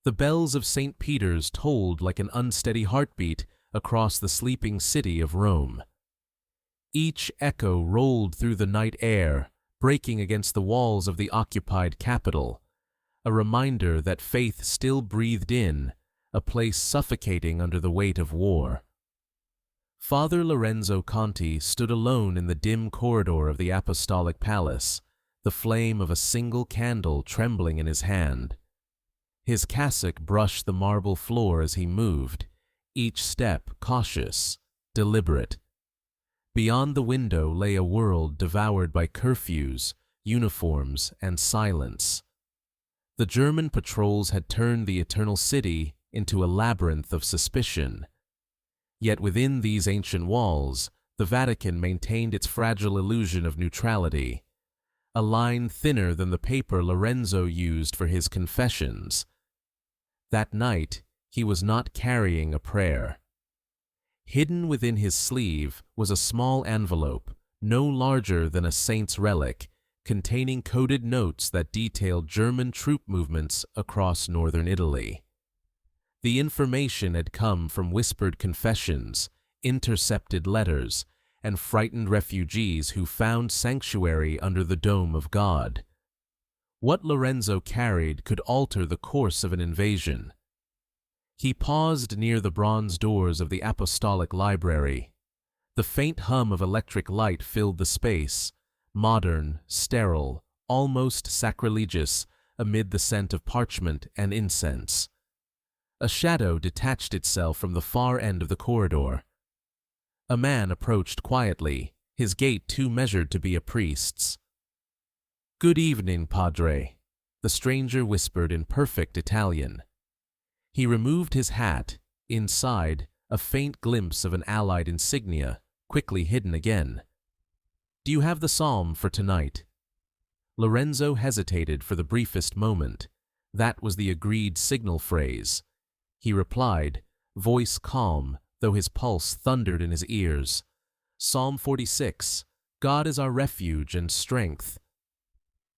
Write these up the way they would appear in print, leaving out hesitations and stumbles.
The bells of St. Peter's tolled like an unsteady heartbeat across the sleeping city of Rome. Each echo rolled through the night air, breaking against the walls of the occupied capital, a reminder that faith still breathed in, a place suffocating under the weight of war. Father Lorenzo Conti stood alone in the dim corridor of the Apostolic Palace, the flame of a single candle trembling in his hand. His cassock brushed the marble floor as he moved, each step cautious, deliberate. Beyond the window lay a world devoured by curfews, uniforms, and silence. The German patrols had turned the Eternal City into a labyrinth of suspicion. Yet within these ancient walls, the Vatican maintained its fragile illusion of neutrality, a line thinner than the paper Lorenzo used for his confessions. That night, he was not carrying a prayer. Hidden within his sleeve was a small envelope, no larger than a saint's relic, containing coded notes that detailed German troop movements across northern Italy. The information had come from whispered confessions, intercepted letters, and frightened refugees who found sanctuary under the dome of God. What Lorenzo carried could alter the course of an invasion. He paused near the bronze doors of the Apostolic Library. The faint hum of electric light filled the space, modern, sterile, almost sacrilegious, amid the scent of parchment and incense. A shadow detached itself from the far end of the corridor. A man approached quietly, his gait too measured to be a priest's. "Good evening, Padre," the stranger whispered in perfect Italian. He removed his hat. Inside, a faint glimpse of an allied insignia, quickly hidden again. "Do you have the psalm for tonight?" Lorenzo hesitated for the briefest moment. That was the agreed signal phrase. He replied, voice calm, though his pulse thundered in his ears. "Psalm 46, God is our refuge and strength."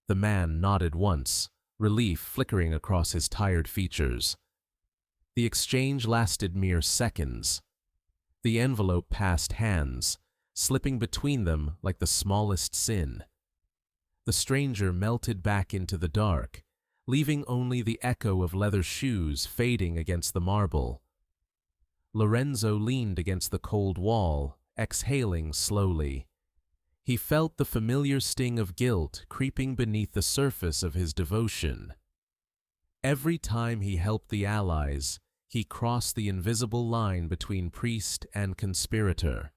The man nodded once, relief flickering across his tired features. The exchange lasted mere seconds. The envelope passed hands, slipping between them like the smallest sin. The stranger melted back into the dark, leaving only the echo of leather shoes fading against the marble. Lorenzo leaned against the cold wall, exhaling slowly. He felt the familiar sting of guilt creeping beneath the surface of his devotion. Every time he helped the Allies, he crossed the invisible line between priest and conspirator.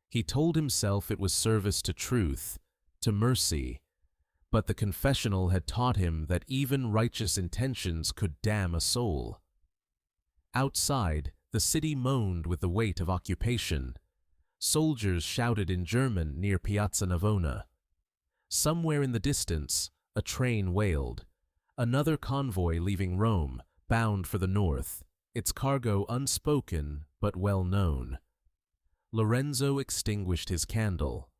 He told himself it was service to truth, to mercy, but the confessional had taught him that even righteous intentions could damn a soul. Outside, the city moaned with the weight of occupation. Soldiers shouted in German near Piazza Navona. Somewhere in the distance, a train wailed. Another convoy leaving Rome, bound for the north, its cargo unspoken but well known. Lorenzo extinguished his candle.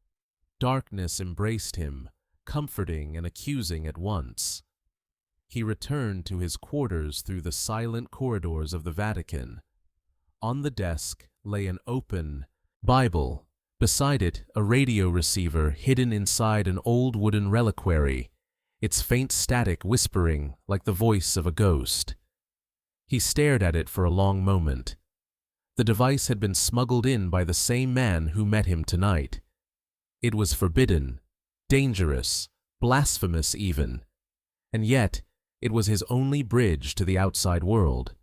Darkness embraced him, comforting and accusing at once. He returned to his quarters through the silent corridors of the Vatican. On the desk lay an open Bible. Beside it, a radio receiver hidden inside an old wooden reliquary, its faint static whispering like the voice of a ghost. He stared at it for a long moment. The device had been smuggled in by the same man who met him tonight. It was forbidden, dangerous, blasphemous even, and yet it was his only bridge to the outside world.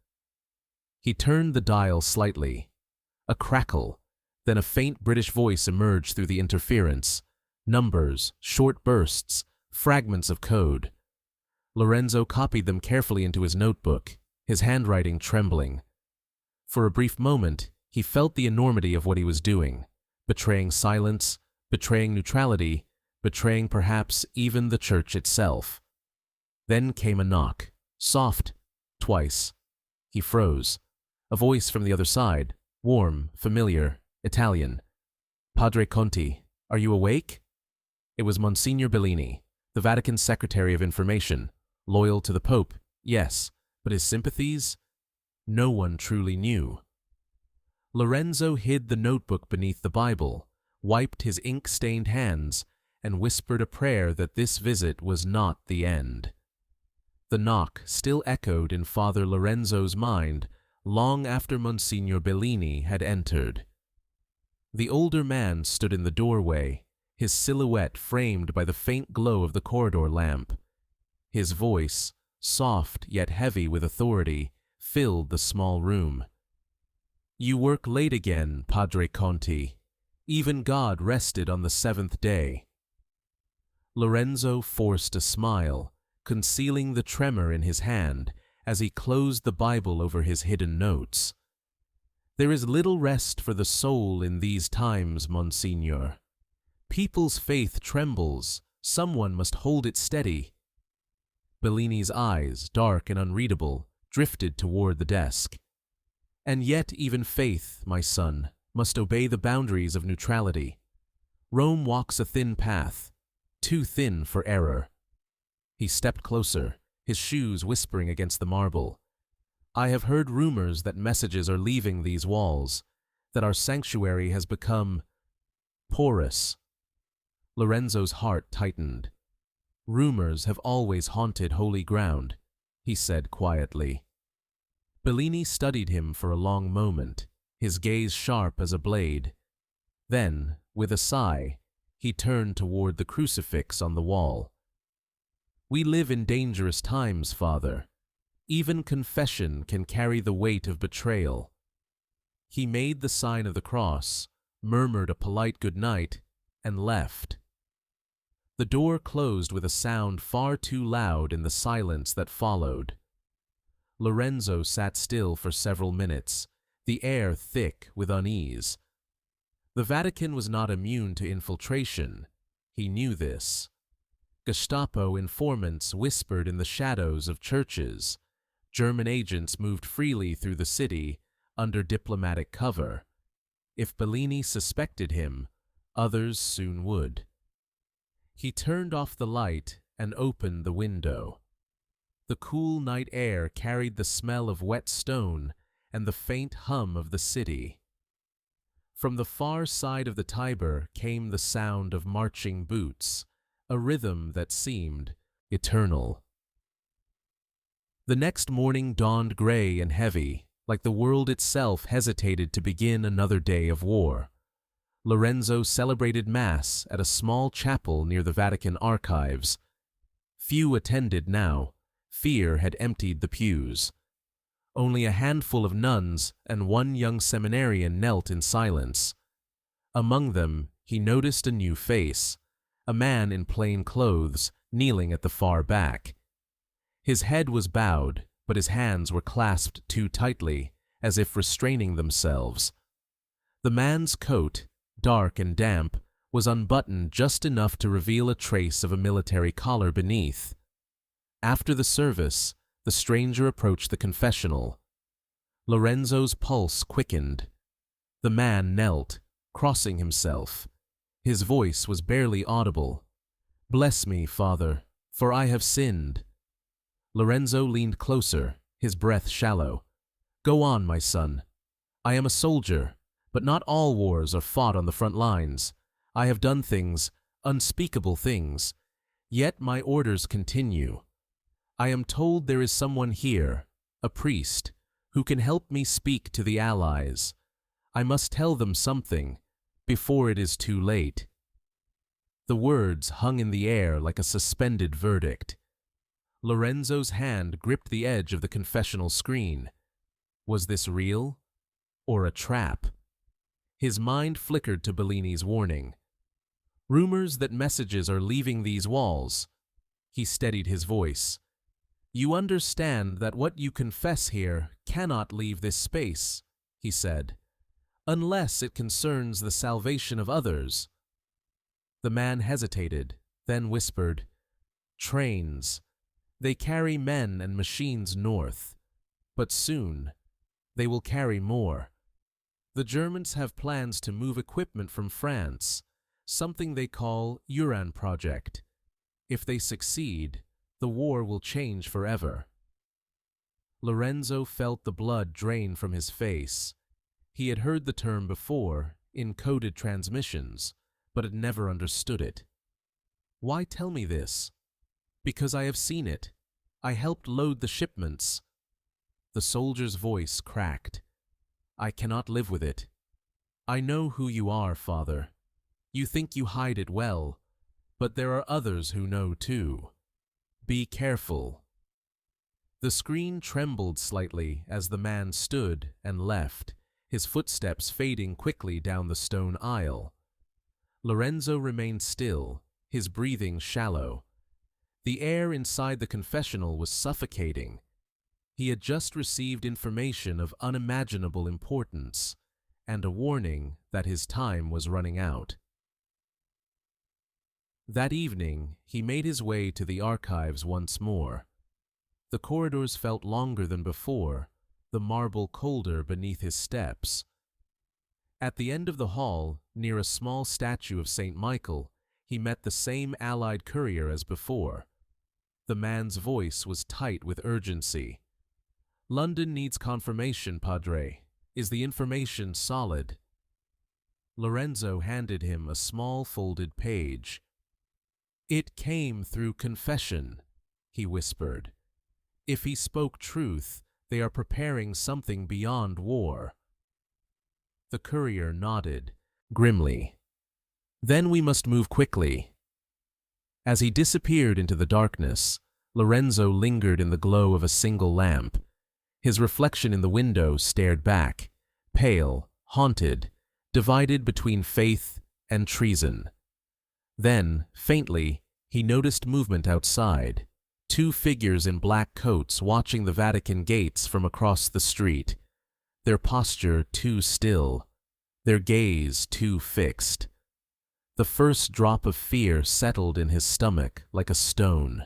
He turned the dial slightly. A crackle, then a faint British voice emerged through the interference. Numbers, short bursts, fragments of code. Lorenzo copied them carefully into his notebook, his handwriting trembling. For a brief moment, he felt the enormity of what he was doing, betraying silence, betraying neutrality, betraying perhaps even the church itself. Then came a knock, soft, twice. He froze. A voice from the other side, warm, familiar, Italian. "Padre Conti, are you awake?" It was Monsignor Bellini, the Vatican Secretary of Information, loyal to the Pope, yes, But his sympathies? No one truly knew. Lorenzo hid the notebook beneath the Bible, wiped his ink-stained hands, and whispered a prayer that this visit was not the end. The knock still echoed in Father Lorenzo's mind long after Monsignor Bellini had entered. The older man stood in the doorway, his silhouette framed by the faint glow of the corridor lamp. His voice, soft yet heavy with authority, filled the small room. "You work late again, Padre Conti. Even God rested on the seventh day." Lorenzo forced a smile, concealing the tremor in his hand as he closed the Bible over his hidden notes. "There is little rest for the soul in these times, Monsignor. People's faith trembles. Someone must hold it steady." Bellini's eyes, dark and unreadable, drifted toward the desk. "And yet even faith, my son, must obey the boundaries of neutrality. Rome walks a thin path, too thin for error." He stepped closer, his shoes whispering against the marble. "I have heard rumors that messages are leaving these walls, that our sanctuary has become porous." Lorenzo's heart tightened. "Rumors have always haunted holy ground," he said quietly. Bellini studied him for a long moment, his gaze sharp as a blade. Then, with a sigh, he turned toward the crucifix on the wall. "We live in dangerous times, Father. Even confession can carry the weight of betrayal." He made the sign of the cross, murmured a polite good night, and left. The door closed with a sound far too loud in the silence that followed. Lorenzo sat still for several minutes, the air thick with unease. The Vatican was not immune to infiltration. He knew this. Gestapo informants whispered in the shadows of churches. German agents moved freely through the city under diplomatic cover. If Bellini suspected him, others soon would. He turned off the light and opened the window. The cool night air carried the smell of wet stone and the faint hum of the city. From the far side of the Tiber came the sound of marching boots, a rhythm that seemed eternal. The next morning dawned gray and heavy, like the world itself hesitated to begin another day of war. Lorenzo celebrated Mass at a small chapel near the Vatican archives. Few attended now. Fear had emptied the pews. Only a handful of nuns and one young seminarian knelt in silence. Among them, he noticed a new face, a man in plain clothes, kneeling at the far back. His head was bowed, but his hands were clasped too tightly, as if restraining themselves. The man's coat, dark and damp, was unbuttoned just enough to reveal a trace of a military collar beneath. After the service, the stranger approached the confessional. Lorenzo's pulse quickened. The man knelt, crossing himself. His voice was barely audible. "Bless me, Father, for I have sinned." Lorenzo leaned closer, his breath shallow. "Go on, my son. I am a soldier, but not all wars are fought on the front lines. I have done things, unspeakable things, yet my orders continue. I am told there is someone here, a priest, who can help me speak to the Allies. I must tell them something, before it is too late." The words hung in the air like a suspended verdict. Lorenzo's hand gripped the edge of the confessional screen. Was this real, or a trap? His mind flickered to Bellini's warning. "Rumors that messages are leaving these walls." He steadied his voice. "You understand that what you confess here cannot leave this space," he said, "unless it concerns the salvation of others." The man hesitated, then whispered, "Trains. They carry men and machines north. But soon, they will carry more. The Germans have plans to move equipment from France, something they call Uran Project. If they succeed, the war will change forever." Lorenzo felt the blood drain from his face. He had heard the term before, in coded transmissions, but had never understood it. Why tell me this? Because I have seen it. I helped load the shipments. The soldier's voice cracked. I cannot live with it. I know who you are, Father. You think you hide it well, but there are others who know too. Be careful. The screen trembled slightly as the man stood and left, his footsteps fading quickly down the stone aisle. Lorenzo remained still, his breathing shallow. The air inside the confessional was suffocating. He had just received information of unimaginable importance, and a warning that his time was running out. That evening, he made his way to the archives once more. The corridors felt longer than before, the marble colder beneath his steps. At the end of the hall, near a small statue of St. Michael, he met the same allied courier as before. The man's voice was tight with urgency. London needs confirmation, Padre. Is the information solid? Lorenzo handed him a small folded page. It came through confession, he whispered. If he spoke truth, they are preparing something beyond war. The courier nodded, grimly. Then we must move quickly. As he disappeared into the darkness, Lorenzo lingered in the glow of a single lamp. His reflection in the window stared back, pale, haunted, divided between faith and treason. Then, faintly, he noticed movement outside, two figures in black coats watching the Vatican gates from across the street, their posture too still, their gaze too fixed. The first drop of fear settled in his stomach like a stone.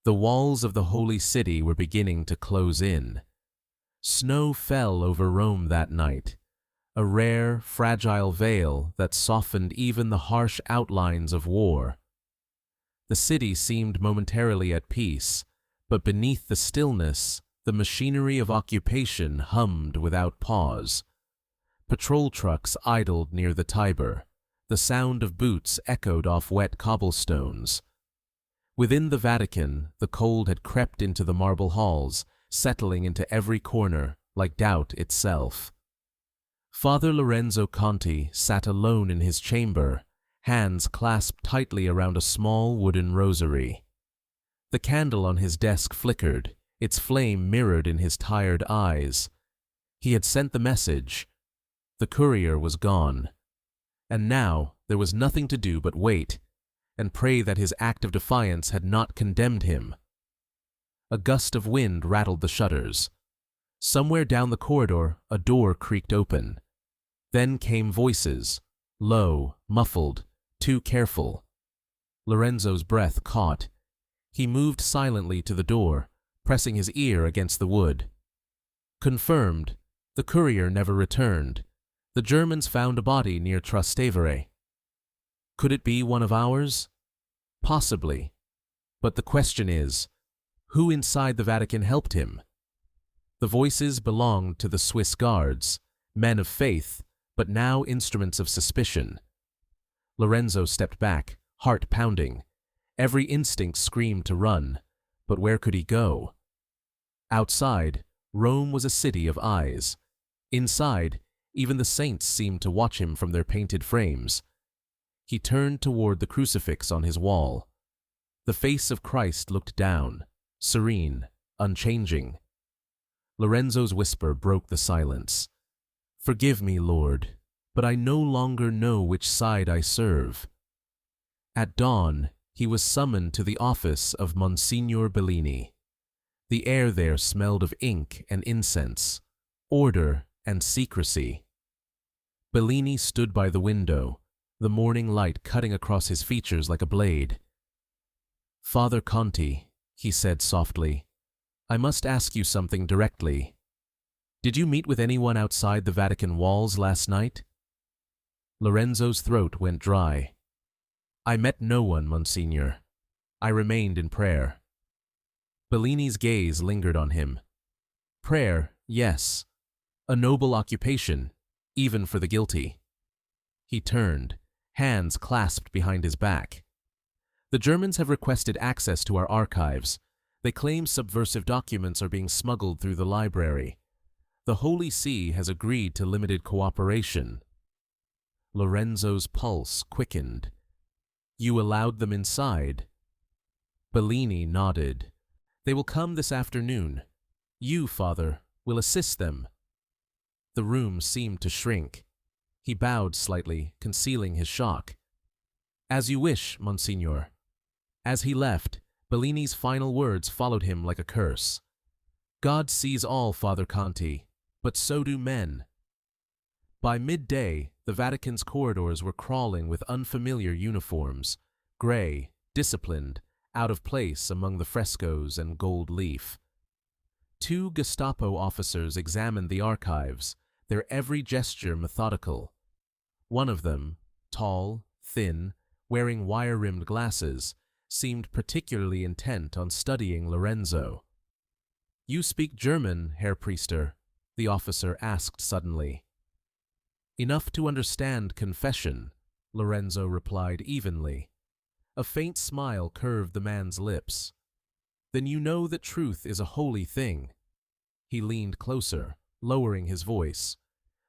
The walls of the holy city were beginning to close in. Snow fell over Rome that night, a rare, fragile veil that softened even the harsh outlines of war. The city seemed momentarily at peace, but beneath the stillness, the machinery of occupation hummed without pause. Patrol trucks idled near the Tiber. The sound of boots echoed off wet cobblestones. Within the Vatican, the cold had crept into the marble halls, settling into every corner like doubt itself. Father Lorenzo Conti sat alone in his chamber, hands clasped tightly around a small wooden rosary. The candle on his desk flickered, its flame mirrored in his tired eyes. He had sent the message. The courier was gone. And now there was nothing to do but wait, and pray that his act of defiance had not condemned him. A gust of wind rattled the shutters. Somewhere down the corridor, a door creaked open. Then came voices, low, muffled, too careful. Lorenzo's breath caught. He moved silently to the door, pressing his ear against the wood. Confirmed. The courier never returned. The Germans found a body near Trastevere. Could it be one of ours? Possibly. But the question is, who inside the Vatican helped him? The voices belonged to the Swiss guards, men of faith, but now instruments of suspicion. Lorenzo stepped back, heart pounding. Every instinct screamed to run, but where could he go? Outside, Rome was a city of eyes. Inside, even the saints seemed to watch him from their painted frames. He turned toward the crucifix on his wall. The face of Christ looked down, serene, unchanging. Lorenzo's whisper broke the silence. Forgive me, Lord, but I no longer know which side I serve. At dawn, he was summoned to the office of Monsignor Bellini. The air there smelled of ink and incense, order and secrecy. Bellini stood by the window, the morning light cutting across his features like a blade. Father Conti, he said softly, I must ask you something directly. Did you meet with anyone outside the Vatican walls last night? Lorenzo's throat went dry. I met no one, Monsignor. I remained in prayer. Bellini's gaze lingered on him. Prayer, yes. A noble occupation, even for the guilty. He turned, hands clasped behind his back. The Germans have requested access to our archives. They claim subversive documents are being smuggled through the library. The Holy See has agreed to limited cooperation. Lorenzo's pulse quickened. You allowed them inside? Bellini nodded. They will come this afternoon. You, Father, will assist them. The room seemed to shrink. He bowed slightly, concealing his shock. As you wish, Monsignor. As he left, Bellini's final words followed him like a curse. God sees all, Father Conti, but so do men. By midday, the Vatican's corridors were crawling with unfamiliar uniforms, gray, disciplined, out of place among the frescoes and gold leaf. 2 Gestapo officers examined the archives, their every gesture methodical. One of them, tall, thin, wearing wire-rimmed glasses, seemed particularly intent on studying Lorenzo. You speak German, Herr Priester? The officer asked suddenly. Enough to understand confession, Lorenzo replied evenly. A faint smile curved the man's lips. Then you know that truth is a holy thing. He leaned closer, lowering his voice.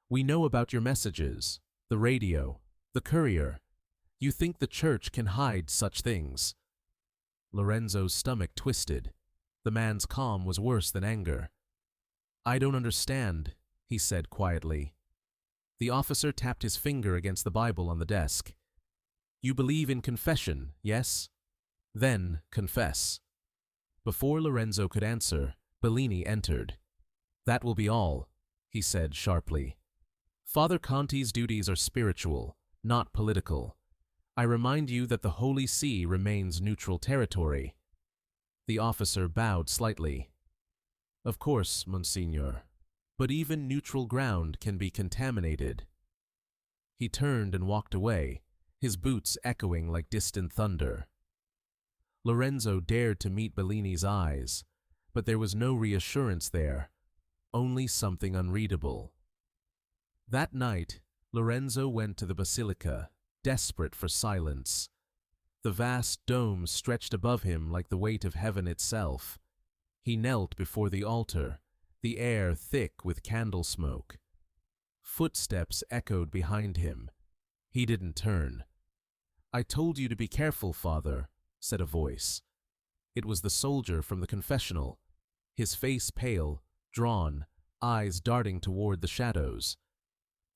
We know about your messages, the radio, the courier. You think the church can hide such things? Lorenzo's stomach twisted. The man's calm was worse than anger. I don't understand, he said quietly. The officer tapped his finger against the Bible on the desk. You believe in confession, yes? Then confess. Before Lorenzo could answer, Bellini entered. That will be all, he said sharply. Father Conti's duties are spiritual, not political. I remind you that the Holy See remains neutral territory. The officer bowed slightly. Of course, Monsignor, but even neutral ground can be contaminated. He turned and walked away, his boots echoing like distant thunder. Lorenzo dared to meet Bellini's eyes, but there was no reassurance there, only something unreadable. That night, Lorenzo went to the Basilica, desperate for silence. The vast dome stretched above him like the weight of heaven itself. He knelt before the altar, the air thick with candle smoke. Footsteps echoed behind him. He didn't turn. I told you to be careful, Father, said a voice. It was the soldier from the confessional, his face pale, drawn, eyes darting toward the shadows.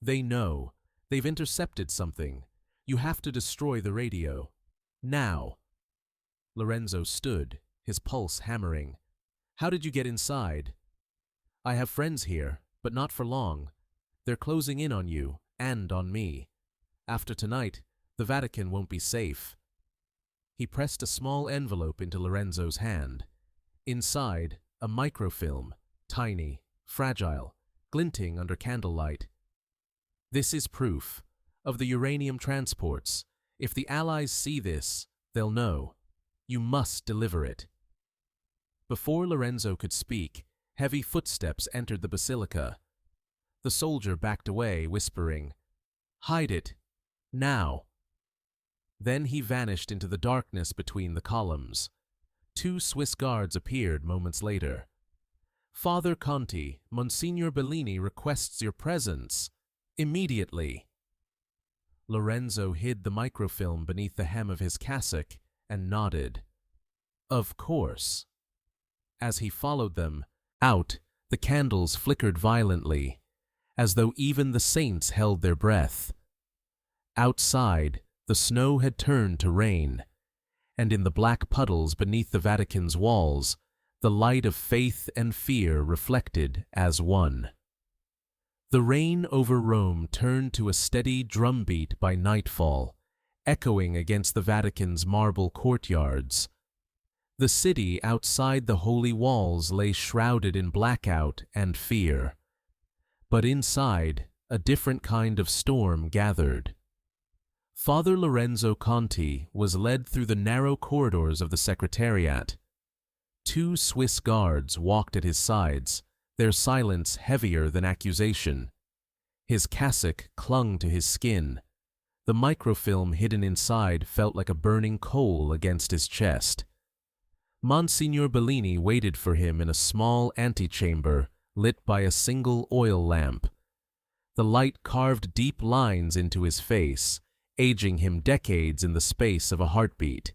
They know. They've intercepted something. You have to destroy the radio. Now. Lorenzo stood, his pulse hammering. How did you get inside? I have friends here, but not for long. They're closing in on you, and on me. After tonight, the Vatican won't be safe. He pressed a small envelope into Lorenzo's hand. Inside, a microfilm, tiny, fragile, glinting under candlelight. This is proof of the uranium transports. If the Allies see this, they'll know. You must deliver it. Before Lorenzo could speak, heavy footsteps entered the Basilica. The soldier backed away, whispering, Hide it, now. Then he vanished into the darkness between the columns. 2 Swiss guards appeared moments later. Father Conti, Monsignor Bellini requests your presence. Immediately. Lorenzo hid the microfilm beneath the hem of his cassock and nodded. Of course. As he followed them, out, the candles flickered violently, as though even the saints held their breath. Outside, the snow had turned to rain, and in the black puddles beneath the Vatican's walls, the light of faith and fear reflected as one. The rain over Rome turned to a steady drumbeat by nightfall, echoing against the Vatican's marble courtyards. The city outside the holy walls lay shrouded in blackout and fear. But inside, a different kind of storm gathered. Father Lorenzo Conti was led through the narrow corridors of the Secretariat. 2 Swiss guards walked at his sides, their silence heavier than accusation. His cassock clung to his skin. The microfilm hidden inside felt like a burning coal against his chest. Monsignor Bellini waited for him in a small antechamber lit by a single oil lamp. The light carved deep lines into his face, aging him decades in the space of a heartbeat.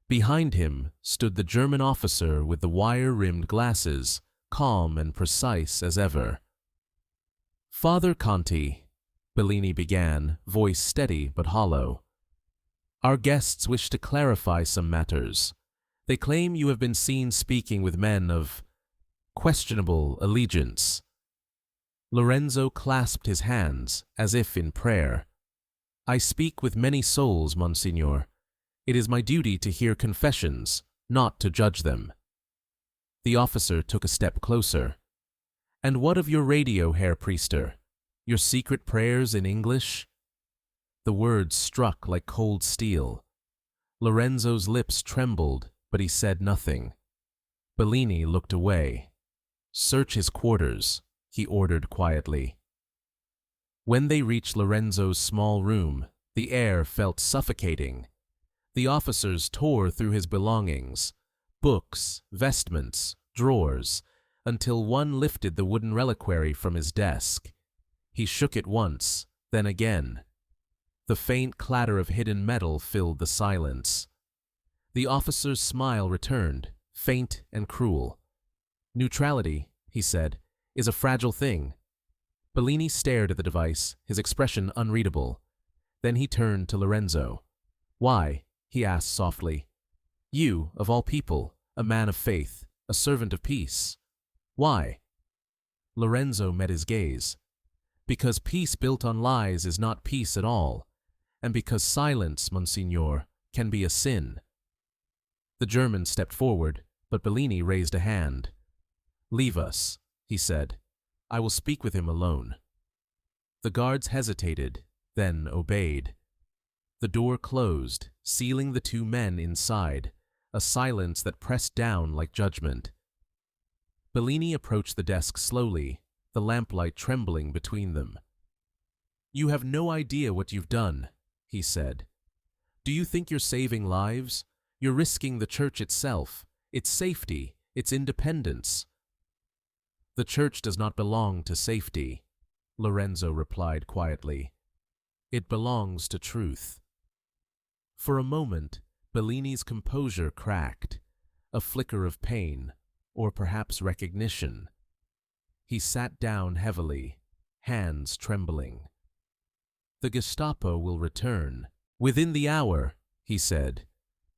Behind him stood the German officer with the wire-rimmed glasses, calm and precise as ever. "Father Conti," Bellini began, voice steady but hollow. "Our guests wish to clarify some matters. They claim you have been seen speaking with men of questionable allegiance." Lorenzo clasped his hands, as if in prayer. "I speak with many souls, Monsignor. It is my duty to hear confessions, not to judge them." The officer took a step closer. "And what of your radio, Herr Priester? Your secret prayers in English?" The words struck like cold steel. Lorenzo's lips trembled, but he said nothing. Bellini looked away. "Search his quarters," he ordered quietly. When they reached Lorenzo's small room, the air felt suffocating. The officers tore through his belongings, books, vestments, drawers, until one lifted the wooden reliquary from his desk. He shook it once, then again. The faint clatter of hidden metal filled the silence. The officer's smile returned, faint and cruel. "Neutrality," he said, "is a fragile thing." Bellini stared at the device, his expression unreadable. Then he turned to Lorenzo. "Why?" he asked softly. "You, of all people, a man of faith, a servant of peace. Why?" Lorenzo met his gaze. "Because peace built on lies is not peace at all, and because silence, Monsignor, can be a sin." The German stepped forward, but Bellini raised a hand. "Leave us," he said. "I will speak with him alone." The guards hesitated, then obeyed. The door closed, sealing the two men inside, a silence that pressed down like judgment. Bellini approached the desk slowly, the lamplight trembling between them. "You have no idea what you've done," he said. "Do you think you're saving lives? You're risking the church itself, its safety, its independence." "The church does not belong to safety," Lorenzo replied quietly. "It belongs to truth." For a moment, Bellini's composure cracked, a flicker of pain, or perhaps recognition. He sat down heavily, hands trembling. "The Gestapo will return. Within the hour," he said.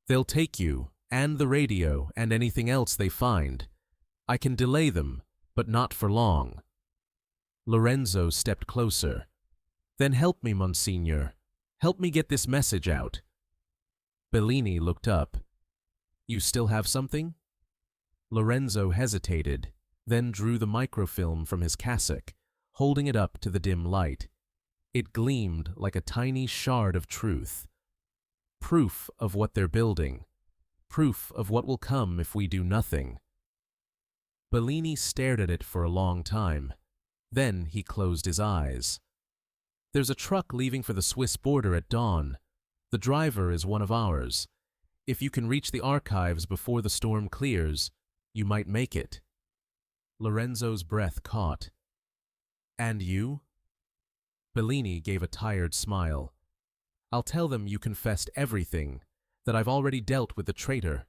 "They'll take you, and the radio, and anything else they find. I can delay them, but not for long." Lorenzo stepped closer. "Then help me, Monsignor. Help me get this message out." Bellini looked up. "You still have something?" Lorenzo hesitated, then drew the microfilm from his cassock, holding it up to the dim light. It gleamed like a tiny shard of truth. Proof of what they're building. Proof of what will come if we do nothing. Bellini stared at it for a long time. Then he closed his eyes. "There's a truck leaving for the Swiss border at dawn. The driver is one of ours. If you can reach the archives before the storm clears, you might make it." Lorenzo's breath caught. "And you?" Bellini gave a tired smile. "I'll tell them you confessed everything, that I've already dealt with the traitor."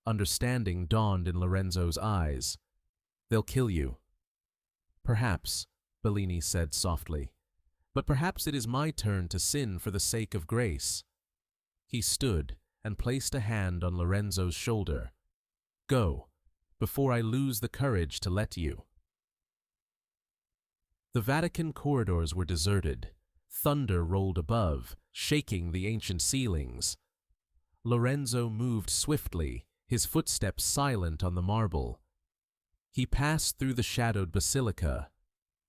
Understanding dawned in Lorenzo's eyes. "They'll kill you." "Perhaps," Bellini said softly. "But perhaps it is my turn to sin for the sake of grace." He stood and placed a hand on Lorenzo's shoulder. "Go, before I lose the courage to let you." The Vatican corridors were deserted. Thunder rolled above, shaking the ancient ceilings. Lorenzo moved swiftly, his footsteps silent on the marble. He passed through the shadowed Basilica.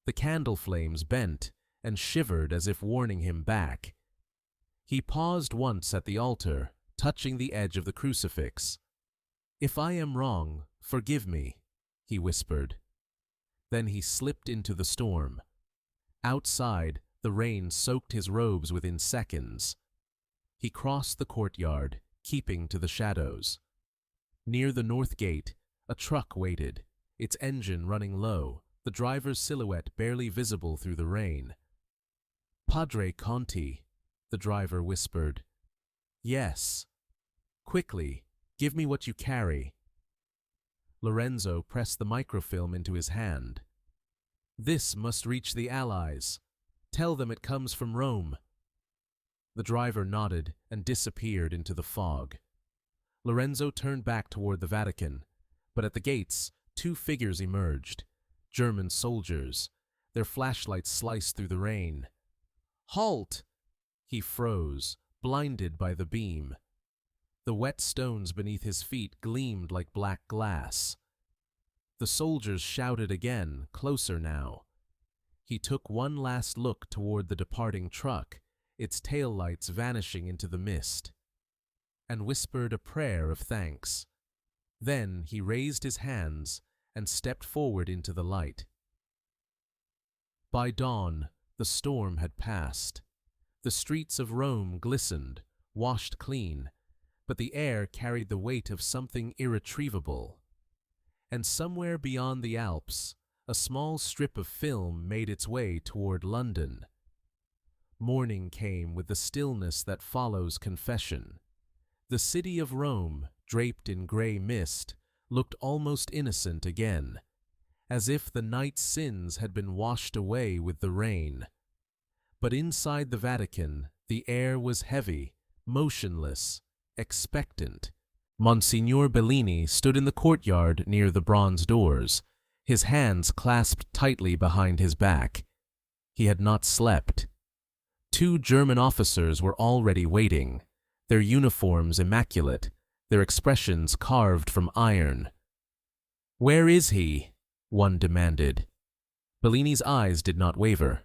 The candle flames bent and shivered as if warning him back. He paused once at the altar, touching the edge of the crucifix. "If I am wrong, forgive me," he whispered. Then he slipped into the storm. Outside, the rain soaked his robes within seconds. He crossed the courtyard, keeping to the shadows. Near the north gate, a truck waited, its engine running low, the driver's silhouette barely visible through the rain. "Padre Conti," the driver whispered. "Yes." "Quickly, give me what you carry." Lorenzo pressed the microfilm into his hand. "This must reach the Allies. Tell them it comes from Rome." The driver nodded and disappeared into the fog. Lorenzo turned back toward the Vatican, but at the gates, two figures emerged, German soldiers, their flashlights sliced through the rain. "Halt!" He froze, blinded by the beam. The wet stones beneath his feet gleamed like black glass. The soldiers shouted again, closer now. He took one last look toward the departing truck, its taillights vanishing into the mist, and whispered a prayer of thanks. Then he raised his hands and stepped forward into the light. By dawn, the storm had passed. The streets of Rome glistened, washed clean, but the air carried the weight of something irretrievable. And somewhere beyond the Alps, a small strip of film made its way toward London. Morning came with the stillness that follows confession. The city of Rome, draped in gray mist, looked almost innocent again, as if the night's sins had been washed away with the rain. But inside the Vatican, the air was heavy, motionless, expectant. Monsignor Bellini stood in the courtyard near the bronze doors, his hands clasped tightly behind his back. He had not slept. Two German officers were already waiting, their uniforms immaculate, their expressions carved from iron. "Where is he?" one demanded. Bellini's eyes did not waver.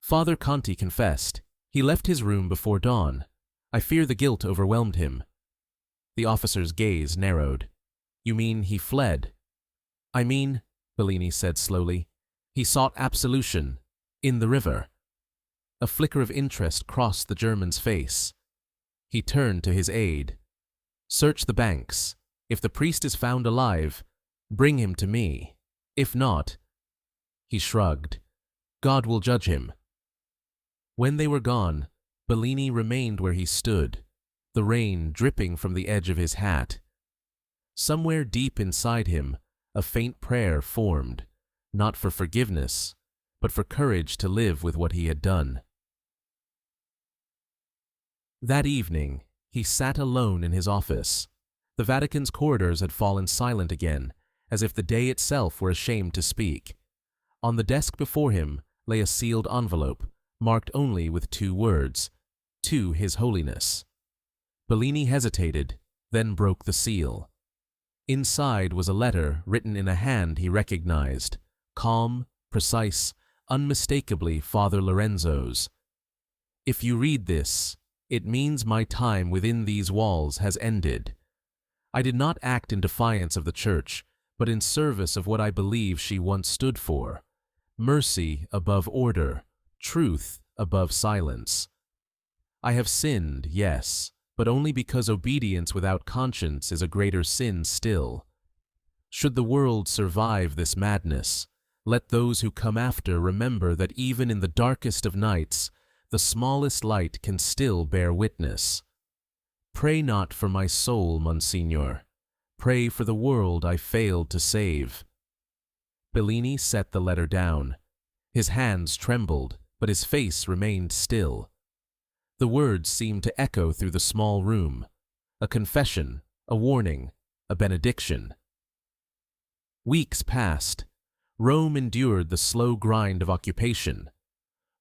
Father Conti confessed. He left his room before dawn. I fear the guilt overwhelmed him. The officer's gaze narrowed. "You mean he fled?" "I mean," Bellini said slowly, "he sought absolution, in the river." A flicker of interest crossed the German's face. He turned to his aide. "Search the banks. If the priest is found alive, bring him to me. If not—" He shrugged. "God will judge him." When they were gone, Bellini remained where he stood, the rain dripping from the edge of his hat. Somewhere deep inside him, a faint prayer formed, not for forgiveness, but for courage to live with what he had done. That evening, he sat alone in his office. The Vatican's corridors had fallen silent again, as if the day itself were ashamed to speak. On the desk before him lay a sealed envelope, marked only with two words, "To His Holiness." Bellini hesitated, then broke the seal. Inside was a letter written in a hand he recognized, calm, precise, unmistakably Father Lorenzo's. "If you read this, it means my time within these walls has ended. I did not act in defiance of the Church, but in service of what I believe she once stood for: mercy above order, truth above silence. I have sinned, yes, but only because obedience without conscience is a greater sin still. Should the world survive this madness, let those who come after remember that even in the darkest of nights, the smallest light can still bear witness. Pray not for my soul, Monsignor. Pray for the world I failed to save." Bellini set the letter down. His hands trembled, but his face remained still. The words seemed to echo through the small room, a confession, a warning, a benediction. Weeks passed. Rome endured the slow grind of occupation.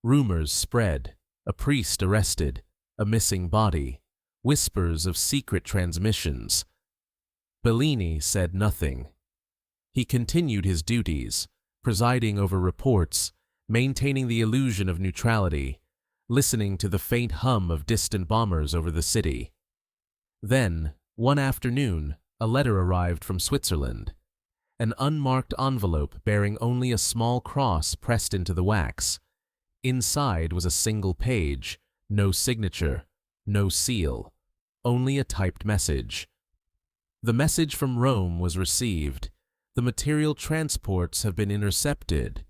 Rumors spread, a priest arrested, a missing body, whispers of secret transmissions. Bellini said nothing. He continued his duties, presiding over reports, maintaining the illusion of neutrality, listening to the faint hum of distant bombers over the city. Then, one afternoon, a letter arrived from Switzerland. an unmarked envelope bearing only a small cross pressed into the wax. Inside was a single page, no signature, no seal, only a typed message. The message from Rome was received. The material transports have been intercepted.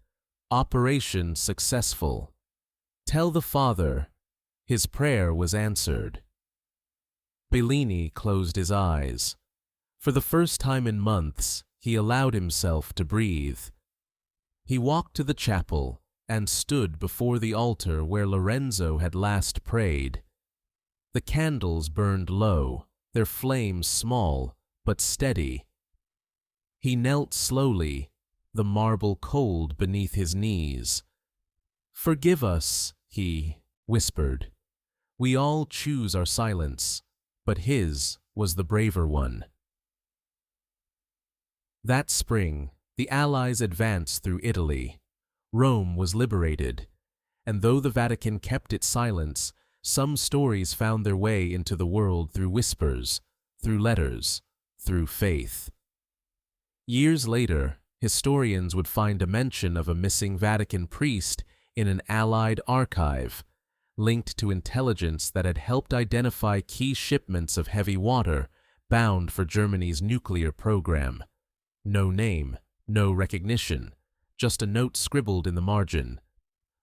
Operation successful. Tell the Father. His prayer was answered. Bellini closed his eyes. For the first time in months, he allowed himself to breathe. He walked to the chapel and stood before the altar where Lorenzo had last prayed. The candles burned low, their flames small but steady. He knelt slowly, the marble cold beneath his knees. "Forgive us," he whispered. "We all choose our silence, but his was the braver one." That spring, the Allies advanced through Italy. Rome was liberated, and though the Vatican kept its silence, some stories found their way into the world through whispers, through letters, through faith. Years later, historians would find a mention of a missing Vatican priest in an Allied archive, linked to intelligence that had helped identify key shipments of heavy water bound for Germany's nuclear program. No name, no recognition, just a note scribbled in the margin.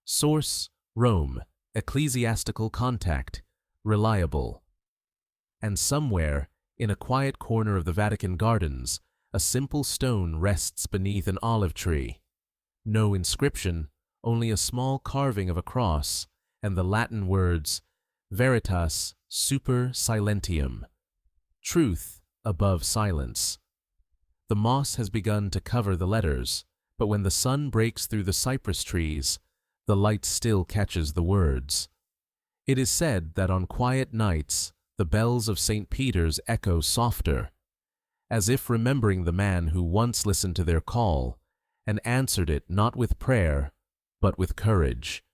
Source: Rome, ecclesiastical contact, reliable. And somewhere, in a quiet corner of the Vatican gardens, a simple stone rests beneath an olive tree. No inscription, only a small carving of a cross, and the Latin words, Veritas super silentium, truth above silence. The moss has begun to cover the letters, but when the sun breaks through the cypress trees, the light still catches the words. It is said that on quiet nights, the bells of St. Peter's echo softer, as if remembering the man who once listened to their call and answered it not with prayer, but with courage.